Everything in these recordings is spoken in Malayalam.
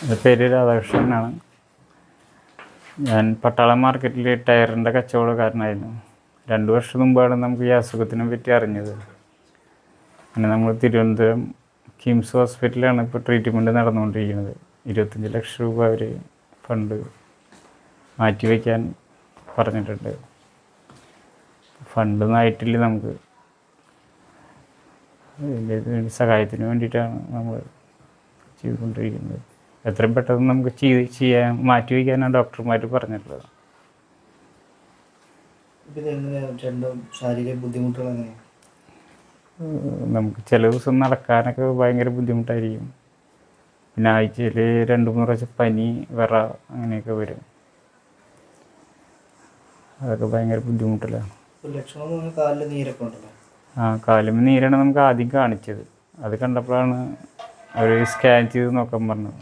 എൻ്റെ പേര് രാധാകൃഷ്ണനാണ്. ഞാൻ പട്ടാളം മാർക്കറ്റിൽ ടയറിൻ്റെ കച്ചവടക്കാരനായിരുന്നു. 2 വർഷം മുമ്പാണ് നമുക്ക് ഈ അസുഖത്തിനെ പറ്റി അറിഞ്ഞത്. അങ്ങനെ നമ്മൾ തിരുവനന്തപുരം കിംസ് ഹോസ്പിറ്റലിലാണ് ഇപ്പോൾ ട്രീറ്റ്മെൻറ്റ് നടന്നുകൊണ്ടിരിക്കുന്നത്. 25 ലക്ഷം രൂപ അവർ ഫണ്ട് മാറ്റിവെക്കാൻ പറഞ്ഞിട്ടുണ്ട്. ഫണ്ടൊന്നും ആയിട്ടില്ല. നമുക്ക് ഇതിൻ്റെ സഹായത്തിന് വേണ്ടിയിട്ടാണ് നമ്മൾ ചെയ്തുകൊണ്ടിരിക്കുന്നത്. എത്രയും പെട്ടെന്ന് നമുക്ക് ചെയ്യാൻ മാറ്റിവെക്കാനാണ് ഡോക്ടർമാർ പറഞ്ഞിട്ടുള്ളത്. നമുക്ക് ചില ദിവസം നടക്കാനൊക്കെ ഭയങ്കര ബുദ്ധിമുട്ടായിരിക്കും. പിന്നെ ആഴ്ചയിൽ 2-3 പ്രാവശ്യം പനി, വിറ അങ്ങനെയൊക്കെ വരും. അതൊക്കെ ഭയങ്കര ബുദ്ധിമുട്ടിലാണ്. കാലിന് നീരാണ് നമുക്ക് ആദ്യം കാണിച്ചത്. അത് കണ്ടപ്പോഴാണ് അവർ സ്കാൻ ചെയ്ത് നോക്കാൻ പറഞ്ഞത്.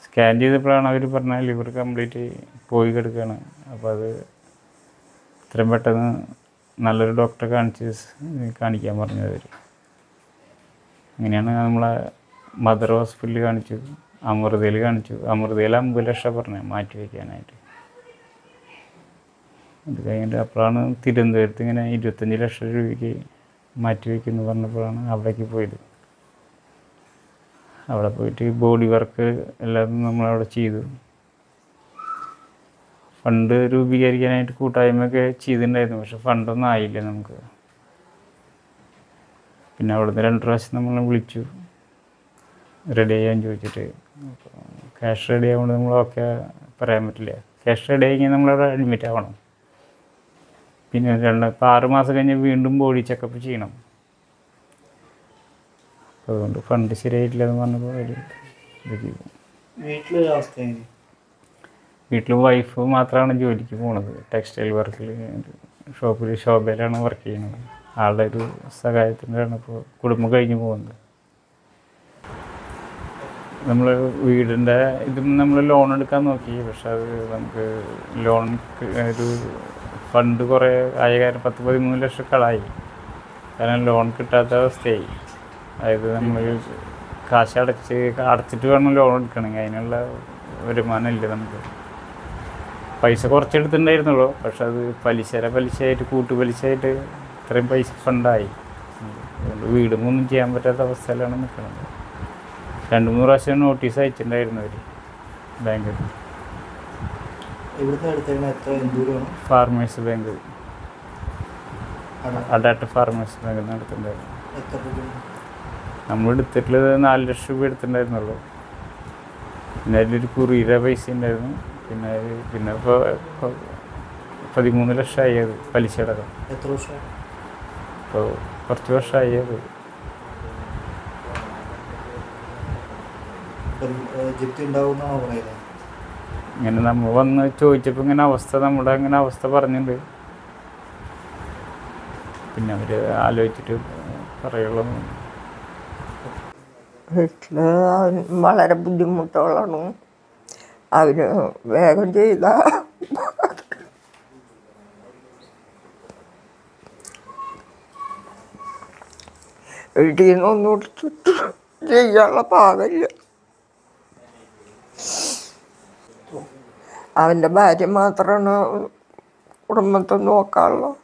സ്കാൻ ചെയ്തപ്പോഴാണ് അവർ പറഞ്ഞാൽ ലിവർ കംപ്ലീറ്റ് പോയി കിടക്കുകയാണ്. അപ്പോൾ അത് ഇത്രയും പെട്ടെന്ന് നല്ലൊരു ഡോക്ടറെ കാണിക്കാൻ പറഞ്ഞത് അവർ. അങ്ങനെയാണ് നമ്മളെ മദർ ഹോസ്പിറ്റലിൽ കാണിച്ചു, അമൃതയിൽ കാണിച്ചു. അമൃതയിൽ 50 ലക്ഷം പറഞ്ഞത് മാറ്റി വയ്ക്കാനായിട്ട്. അത് കഴിഞ്ഞിട്ട് അപ്പോഴാണ് തിരുവനന്തപുരത്ത് ഇങ്ങനെ 25 ലക്ഷം രൂപയ്ക്ക് മാറ്റി വയ്ക്കുമെന്ന് പറഞ്ഞപ്പോഴാണ് അവിടേക്ക് പോയത്. അവിടെ പോയിട്ട് ബോഡി വർക്ക് എല്ലാം നമ്മളവിടെ ചെയ്തു. ഫണ്ട് രൂപീകരിക്കാനായിട്ട് കൂട്ടായ്മയൊക്കെ ചെയ്തിട്ടുണ്ടായിരുന്നു. പക്ഷെ ഫണ്ടൊന്നും ആയില്ല നമുക്ക്. പിന്നെ അവിടുന്ന് 2 പ്രാവശ്യം നമ്മൾ വിളിച്ചു റെഡി ചെയ്യാൻ ചോദിച്ചിട്ട്. ക്യാഷ് റെഡി ആവുകൊണ്ട് നമ്മൾ ഓക്കെ പറയാൻ പറ്റില്ല. ക്യാഷ് റെഡി ആയി നമ്മളവിടെ അഡ്മിറ്റ് ആവണം. പിന്നെ 6 മാസം കഴിഞ്ഞ് വീണ്ടും ബോഡി ചെക്കപ്പ് ചെയ്യണം. അതുകൊണ്ട് ഫണ്ട് ശരിയായിട്ടില്ല എന്ന് പറഞ്ഞപ്പോൾ വീട്ടിൽ വൈഫ് മാത്രമാണ് ജോലിക്ക് പോണത്. ടെക്സ്റ്റൈൽ വർക്കിൽ ഷോപ്പിലാണ് വർക്ക് ചെയ്യുന്നത്. ആളുടെ ഒരു സഹായത്തിനാണ് ഇപ്പോൾ കുടുംബം കഴിഞ്ഞ് പോകുന്നത്. നമ്മൾ വീടിൻ്റെ നമ്മൾ ലോൺ എടുക്കാൻ നോക്കി. പക്ഷെ അത് നമുക്ക് ലോൺ ഒരു ഫണ്ട് കുറേ ആയ കാരണം 10-13 ലക്ഷം കളായി. കാരണം ലോൺ കിട്ടാത്ത അവസ്ഥയായി. അതായത് നമ്മൾ കാശ് അടച്ചിട്ട് വേണം ലോൺ എടുക്കണമെങ്കിൽ. അതിനുള്ള വരുമാനമില്ല നമുക്ക്. പൈസ കുറച്ചെടുത്തിട്ടുണ്ടായിരുന്നുള്ളൂ. പക്ഷെ അത് പലിശയായിട്ട് കൂട്ടുപലിശയായിട്ട് ഇത്രയും പൈസ ഫണ്ടായി. അതുകൊണ്ട് വീടുമൊന്നും ചെയ്യാൻ പറ്റാത്ത അവസ്ഥയിലാണ് നിൽക്കുന്നത്. 2-3 പ്രാവശ്യം നോട്ടീസ് അയച്ചിട്ടുണ്ടായിരുന്നു അവർ ബാങ്കിൽ. ഫാർമേഴ്സ് ബാങ്ക്, അഡാട്ട് ഫാർമേഴ്സ് ബാങ്കിൽ നിന്ന് എടുത്തിട്ടുണ്ടായിരുന്നു. നമ്മൾ എടുത്തിട്ടുള്ളത് 4 ലക്ഷം രൂപ എടുത്തിട്ടുണ്ടായിരുന്നുള്ളൂ. പിന്നെ അതിലൊരു കുറിയുടെ പൈസ ഉണ്ടായിരുന്നു. പിന്നെ ഇപ്പോൾ 13 ലക്ഷമായി അത് പലിശ അടക്കം. ഇപ്പോൾ കുറച്ച് വർഷമായി അത്. ഇങ്ങനെ നമ്മൾ വന്ന് ചോദിച്ചപ്പോൾ ഇങ്ങനെ നമ്മുടെ അങ്ങനെ അവസ്ഥ പറഞ്ഞിട്ടുണ്ട്. പിന്നെ അവർ ആലോചിച്ചിട്ട് പറയുള്ളൂ. വീട്ടിൽ വളരെ ബുദ്ധിമുട്ടുകളാണ്. അവന് വേഗം ചെയ്ത വീട്ടിൽ നിന്നൊന്നും എടുത്തിട്ട് ചെയ്യാനുള്ള പാകമില്ല. അവൻ്റെ ഭാര്യ മാത്രമാണ് കുടുംബത്തെ നോക്കാനുള്ളത്.